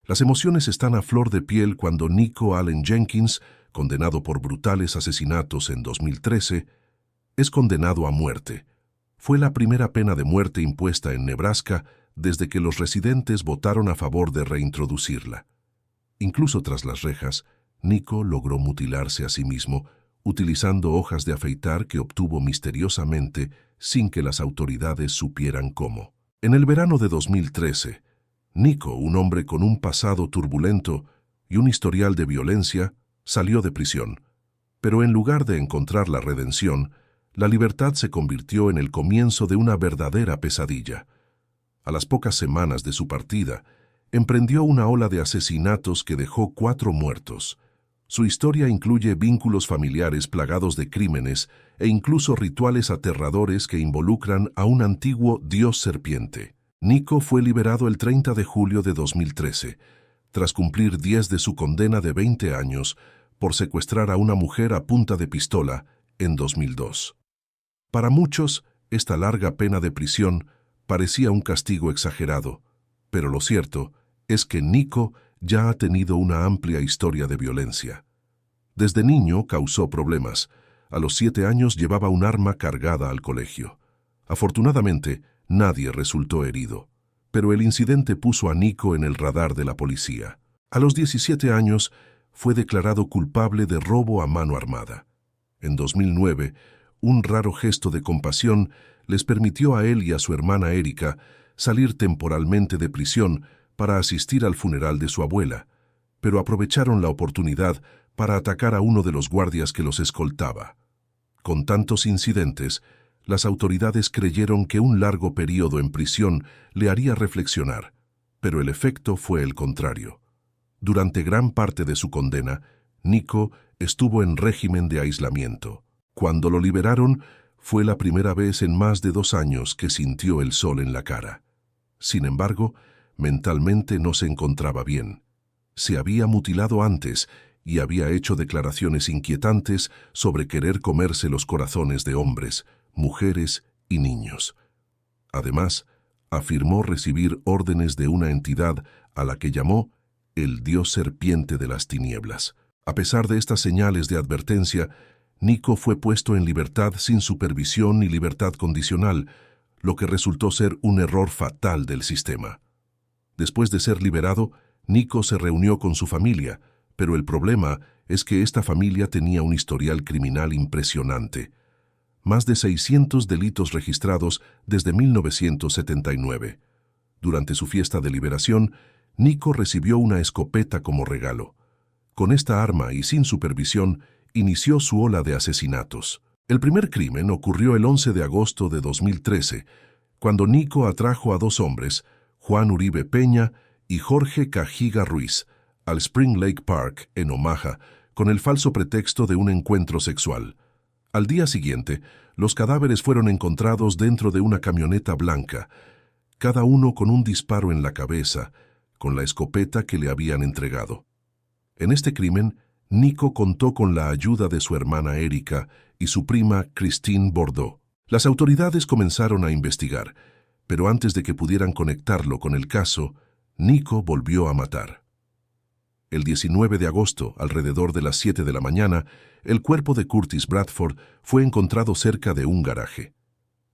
Las emociones están a flor de piel cuando Nico Allen Jenkins, condenado por brutales asesinatos en 2013, es condenado a muerte. Fue la primera pena de muerte impuesta en Nebraska desde que los residentes votaron a favor de reintroducirla. Incluso tras las rejas, Nico logró mutilarse a sí mismo, utilizando hojas de afeitar que obtuvo misteriosamente sin que las autoridades supieran cómo. En el verano de 2013, Nico, un hombre con un pasado turbulento y un historial de violencia, salió de prisión. Pero en lugar de encontrar la redención, la libertad se convirtió en el comienzo de una verdadera pesadilla. A las pocas semanas de su partida, emprendió una ola de asesinatos que dejó 4 muertos. Su historia incluye vínculos familiares plagados de crímenes e incluso rituales aterradores que involucran a un antiguo dios serpiente. Nico fue liberado el 30 de julio de 2013, tras cumplir 10 de su condena de 20 años por secuestrar a una mujer a punta de pistola en 2002. Para muchos, esta larga pena de prisión parecía un castigo exagerado, pero lo cierto es que Nico ya ha tenido una amplia historia de violencia. Desde niño causó problemas. A los 7 años llevaba un arma cargada al colegio. Afortunadamente, nadie resultó herido, pero el incidente puso a Nico en el radar de la policía. A los 17 años, fue declarado culpable de robo a mano armada. En 2009, un raro gesto de compasión les permitió a él y a su hermana Erika salir temporalmente de prisión para asistir al funeral de su abuela, pero aprovecharon la oportunidad para atacar a uno de los guardias que los escoltaba. Con tantos incidentes, las autoridades creyeron que un largo periodo en prisión le haría reflexionar, pero el efecto fue el contrario. Durante gran parte de su condena, Nico estuvo en régimen de aislamiento. Cuando lo liberaron, fue la primera vez en más de 2 años que sintió el sol en la cara. Sin embargo, mentalmente no se encontraba bien. Se había mutilado antes y había hecho declaraciones inquietantes sobre querer comerse los corazones de hombres, mujeres y niños. Además, afirmó recibir órdenes de una entidad a la que llamó el dios serpiente de las tinieblas. A pesar de estas señales de advertencia, Nico fue puesto en libertad sin supervisión ni libertad condicional, lo que resultó ser un error fatal del sistema. Después de ser liberado, Nico se reunió con su familia, pero el problema es que esta familia tenía un historial criminal impresionante. Más de 600 delitos registrados desde 1979. Durante su fiesta de liberación, Nico recibió una escopeta como regalo. Con esta arma y sin supervisión, inició su ola de asesinatos. El primer crimen ocurrió el 11 de agosto de 2013, cuando Nico atrajo a 2 hombres, Juan Uribe Peña y Jorge Cajiga Ruiz, al Spring Lake Park, en Omaha, con el falso pretexto de un encuentro sexual. Al día siguiente, los cadáveres fueron encontrados dentro de una camioneta blanca, cada uno con un disparo en la cabeza, con la escopeta que le habían entregado. En este crimen, Nico contó con la ayuda de su hermana Erika y su prima Christine Bordeaux. Las autoridades comenzaron a investigar, pero antes de que pudieran conectarlo con el caso, Nico volvió a matar. El 19 de agosto, alrededor de las 7 de la mañana, el cuerpo de Curtis Bradford fue encontrado cerca de un garaje.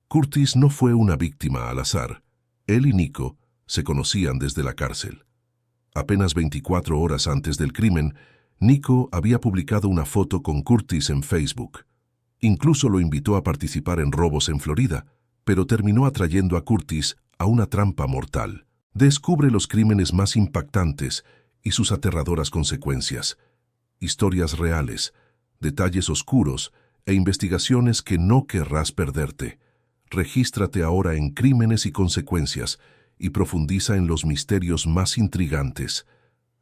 Curtis no fue una víctima al azar. Él y Nico se conocían desde la cárcel. Apenas 24 horas antes del crimen, Nico había publicado una foto con Curtis en Facebook. Incluso lo invitó a participar en robos en Florida, pero terminó atrayendo a Curtis a una trampa mortal. Descubre los crímenes más impactantes y sus aterradoras consecuencias. Historias reales, detalles oscuros e investigaciones que no querrás perderte. Regístrate ahora en Crímenes y Consecuencias y profundiza en los misterios más intrigantes.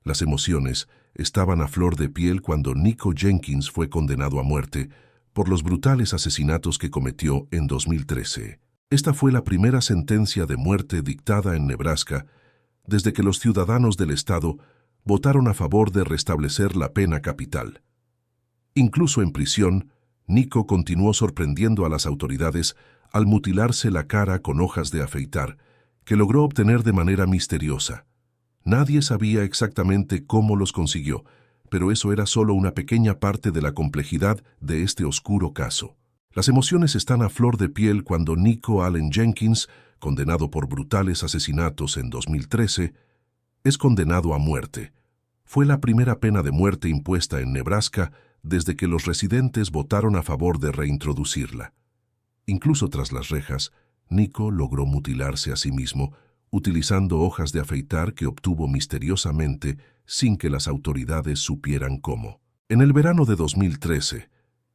Las emociones estaban a flor de piel cuando Nico Jenkins fue condenado a muerte por los brutales asesinatos que cometió en 2013. Esta fue la primera sentencia de muerte dictada en Nebraska desde que los ciudadanos del estado votaron a favor de restablecer la pena capital. Incluso en prisión, Nico continuó sorprendiendo a las autoridades al mutilarse la cara con hojas de afeitar, que logró obtener de manera misteriosa. Nadie sabía exactamente cómo los consiguió, pero eso era solo una pequeña parte de la complejidad de este oscuro caso. Las emociones están a flor de piel cuando Nico Allen Jenkins, condenado por brutales asesinatos en 2013, es condenado a muerte. Fue la primera pena de muerte impuesta en Nebraska desde que los residentes votaron a favor de reintroducirla. Incluso tras las rejas, Nico logró mutilarse a sí mismo, utilizando hojas de afeitar que obtuvo misteriosamente sin que las autoridades supieran cómo. En el verano de 2013,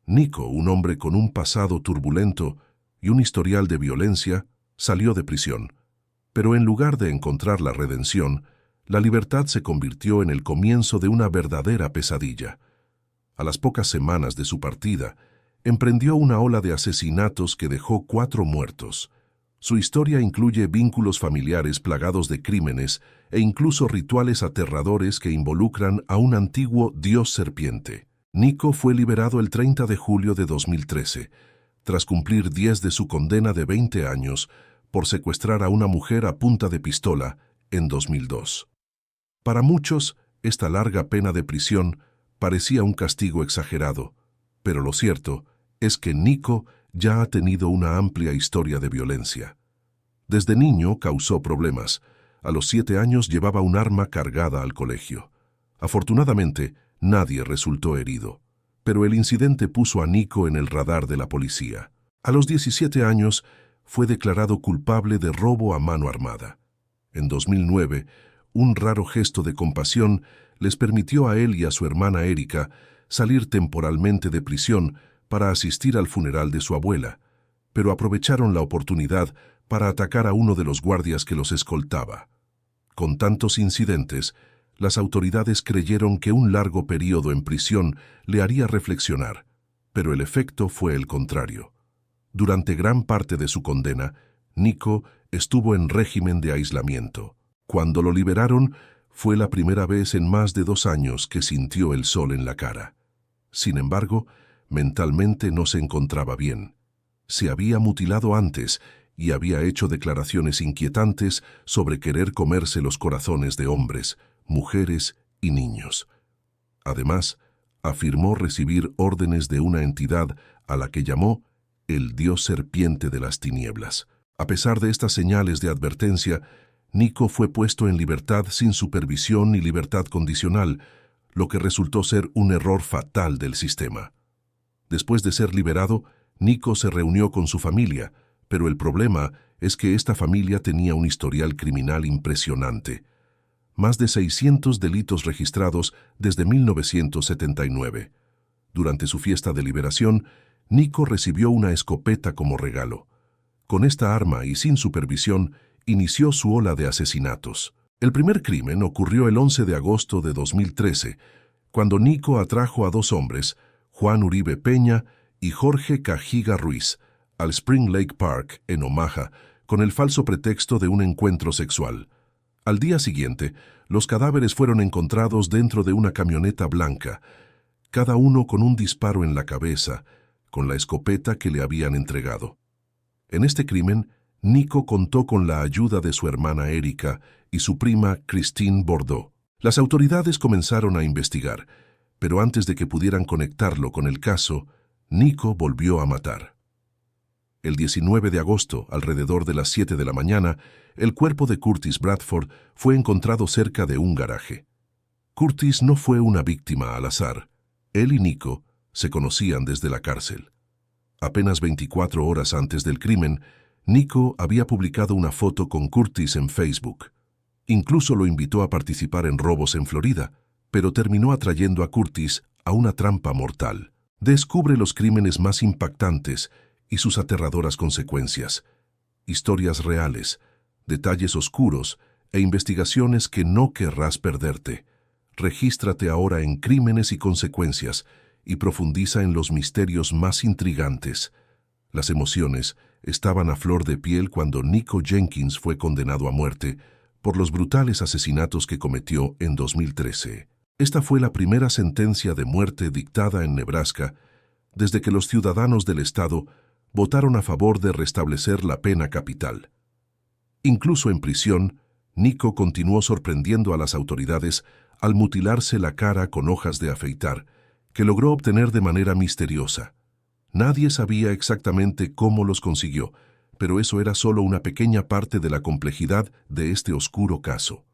Nico, un hombre con un pasado turbulento y un historial de violencia, salió de prisión. Pero en lugar de encontrar la redención, la libertad se convirtió en el comienzo de una verdadera pesadilla. A las pocas semanas de su partida, emprendió una ola de asesinatos que dejó 4 muertos. Su historia incluye vínculos familiares plagados de crímenes e incluso rituales aterradores que involucran a un antiguo dios serpiente. Nico fue liberado el 30 de julio de 2013, tras cumplir 10 de su condena de 20 años por secuestrar a una mujer a punta de pistola en 2002. Para muchos, esta larga pena de prisión parecía un castigo exagerado, pero lo cierto es que Nico ya ha tenido una amplia historia de violencia. Desde niño causó problemas. A los 7 años llevaba un arma cargada al colegio. Afortunadamente, nadie resultó herido, pero el incidente puso a Nico en el radar de la policía. A los 17 años, fue declarado culpable de robo a mano armada. En 2009, un raro gesto de compasión les permitió a él y a su hermana Erika salir temporalmente de prisión para asistir al funeral de su abuela, pero aprovecharon la oportunidad para atacar a uno de los guardias que los escoltaba. Con tantos incidentes, las autoridades creyeron que un largo periodo en prisión le haría reflexionar, pero el efecto fue el contrario. Durante gran parte de su condena, Nico estuvo en régimen de aislamiento. Cuando lo liberaron, fue la primera vez en más de 2 años que sintió el sol en la cara. Sin embargo, mentalmente no se encontraba bien. Se había mutilado antes y había hecho declaraciones inquietantes sobre querer comerse los corazones de hombres, mujeres y niños. Además, afirmó recibir órdenes de una entidad a la que llamó el dios serpiente de las tinieblas. A pesar de estas señales de advertencia, Nico fue puesto en libertad sin supervisión ni libertad condicional, lo que resultó ser un error fatal del sistema. Después de ser liberado, Nico se reunió con su familia, pero el problema es que esta familia tenía un historial criminal impresionante. Más de 600 delitos registrados desde 1979. Durante su fiesta de liberación, Nico recibió una escopeta como regalo. Con esta arma y sin supervisión, inició su ola de asesinatos. El primer crimen ocurrió el 11 de agosto de 2013, cuando Nico atrajo a 2 hombres, Juan Uribe Peña y Jorge Cajiga Ruiz, al Spring Lake Park, en Omaha, con el falso pretexto de un encuentro sexual. Al día siguiente, los cadáveres fueron encontrados dentro de una camioneta blanca, cada uno con un disparo en la cabeza, con la escopeta que le habían entregado. En este crimen, Nico contó con la ayuda de su hermana Erika y su prima Christine Bordeaux. Las autoridades comenzaron a investigar, pero antes de que pudieran conectarlo con el caso, Nico volvió a matar. El 19 de agosto, alrededor de las 7 de la mañana, el cuerpo de Curtis Bradford fue encontrado cerca de un garaje. Curtis no fue una víctima al azar. Él y Nico se conocían desde la cárcel. Apenas 24 horas antes del crimen, Nico había publicado una foto con Curtis en Facebook. Incluso lo invitó a participar en robos en Florida, pero terminó atrayendo a Curtis a una trampa mortal. Descubre los crímenes más impactantes y sus aterradoras consecuencias. Historias reales, detalles oscuros e investigaciones que no querrás perderte. Regístrate ahora en Crímenes y Consecuencias y profundiza en los misterios más intrigantes. Las emociones estaban a flor de piel cuando Nico Jenkins fue condenado a muerte por los brutales asesinatos que cometió en 2013. Esta fue la primera sentencia de muerte dictada en Nebraska desde que los ciudadanos del estado votaron a favor de restablecer la pena capital. Incluso en prisión, Nico continuó sorprendiendo a las autoridades al mutilarse la cara con hojas de afeitar, que logró obtener de manera misteriosa. Nadie sabía exactamente cómo los consiguió, pero eso era solo una pequeña parte de la complejidad de este oscuro caso.